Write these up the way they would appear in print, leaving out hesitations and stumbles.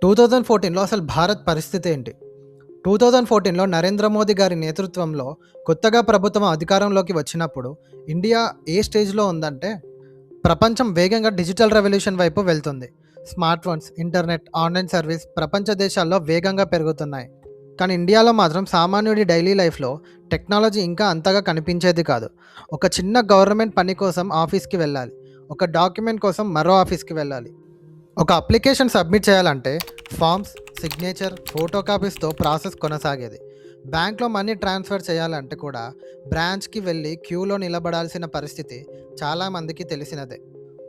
2014లో అసలు భారత్ పరిస్థితి ఏంటి? 2014లో నరేంద్ర మోదీ గారి నేతృత్వంలో కొత్తగా ప్రభుత్వం అధికారంలోకి వచ్చినప్పుడు ఇండియా ఏ స్టేజ్‌లో ఉందంటే, ప్రపంచం వేగంగా డిజిటల్ రెవల్యూషన్ వైపు వెళ్తుంది. Smart phones, internet, online service ప్రపంచ దేశాల్లో వేగంగా పెరుగుతున్నాయి. కానీ ఇండియాలో మాత్రం సామాన్యుడి డైలీ లైఫ్‌లో టెక్నాలజీ ఇంకా అంతగా కనిపించేది కాదు. ఒక చిన్న గవర్నమెంట్ పని కోసం ఆఫీస్‌కి వెళ్ళాలి. ఒక డాక్యుమెంట్ కోసం మరో ఆఫీస్‌కి వెళ్ళాలి. ఒక అప్లికేషన్ సబ్మిట్ చేయాలంటే ఫామ్స్, సిగ్నేచర్, ఫోటో కాపీస్తో ప్రాసెస్ కొనసాగేది. బ్యాంక్లో మనీ ట్రాన్స్ఫర్ చేయాలంటే కూడా బ్రాంచ్కి వెళ్ళి క్యూలో నిలబడాల్సిన పరిస్థితి చాలామందికి తెలిసినదే.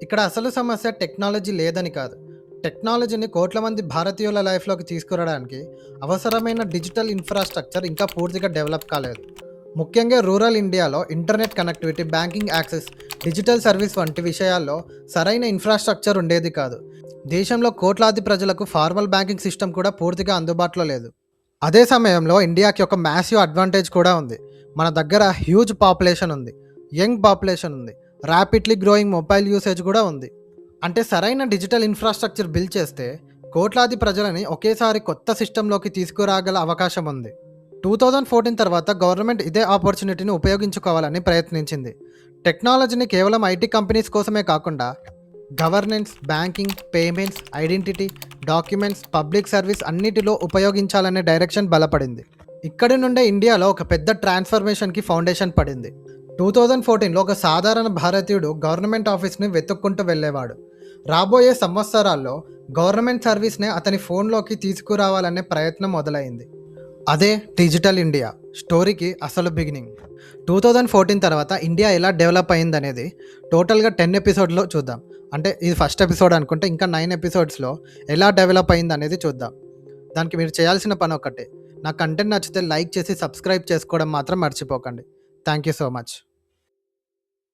ఇక్కడ అసలు సమస్య టెక్నాలజీ లేదని కాదు. టెక్నాలజీని కోట్ల మంది భారతీయుల లైఫ్లోకి తీసుకురావడానికి అవసరమైన డిజిటల్ ఇన్ఫ్రాస్ట్రక్చర్ ఇంకా పూర్తిగా డెవలప్ కాలేదు. ముఖ్యంగా రూరల్ ఇండియాలో internet connectivity, banking access, digital service వంటి విషయాల్లో సరైన ఇన్ఫ్రాస్ట్రక్చర్ ఉండేది కాదు. దేశంలో కోట్లాది ప్రజలకు ఫార్మల్ బ్యాంకింగ్ సిస్టమ్ కూడా పూర్తిగా అందుబాటులో లేదు. అదే సమయంలో ఇండియాకి ఒక మ్యాసివ్ అడ్వాంటేజ్ కూడా ఉంది. మన దగ్గర హ్యూజ్ పాపులేషన్ ఉంది, యంగ్ పాపులేషన్ ఉంది, ర్యాపిడ్లీ గ్రోయింగ్ మొబైల్ యూసేజ్ కూడా ఉంది. అంటే సరైన డిజిటల్ ఇన్ఫ్రాస్ట్రక్చర్ బిల్డ్ చేస్తే కోట్లాది ప్రజలని ఒకేసారి కొత్త సిస్టంలోకి తీసుకురాగల అవకాశం ఉంది. 2014 తర్వాత గవర్నమెంట్ ఇదే ఆపర్చునిటీని ఉపయోగించుకోవాలని ప్రయత్నించింది. టెక్నాలజీని కేవలం ఐటీ కంపెనీస్ కోసమే కాకుండా governance, banking, payments, identity, documents, public service అన్నిటిలో ఉపయోగించాలనే డైరెక్షన్ బలపడింది. ఇక్కడి నుండే ఇండియాలో ఒక పెద్ద ట్రాన్స్ఫర్మేషన్కి ఫౌండేషన్ పడింది. 2014లో ఒక సాధారణ భారతీయుడు గవర్నమెంట్ ఆఫీస్ని వెతుక్కుంటూ వెళ్ళేవాడు. రాబోయే సంవత్సరాల్లో గవర్నమెంట్ సర్వీస్నే అతని ఫోన్లోకి తీసుకురావాలనే ప్రయత్నం మొదలైంది. అదే డిజిటల్ ఇండియా స్టోరీకి అసలు బిగినింగ్. 2014 తర్వాత ఇండియా ఎలా డెవలప్ అయిందనేది టోటల్గా 10 ఎపిసోడ్లో చూద్దాం. అంటే ఇది ఫస్ట్ ఎపిసోడ్ అనుకుంటే ఇంకా 9 ఎపిసోడ్స్లో ఎలా డెవలప్ అయింది అనేది చూద్దాం. దానికి మీరు చేయాల్సిన పని ఒకటే, నా కంటెంట్ నచ్చితే లైక్ చేసి సబ్స్క్రైబ్ చేసుకోవడం మాత్రం మర్చిపోకండి. Thank you so much.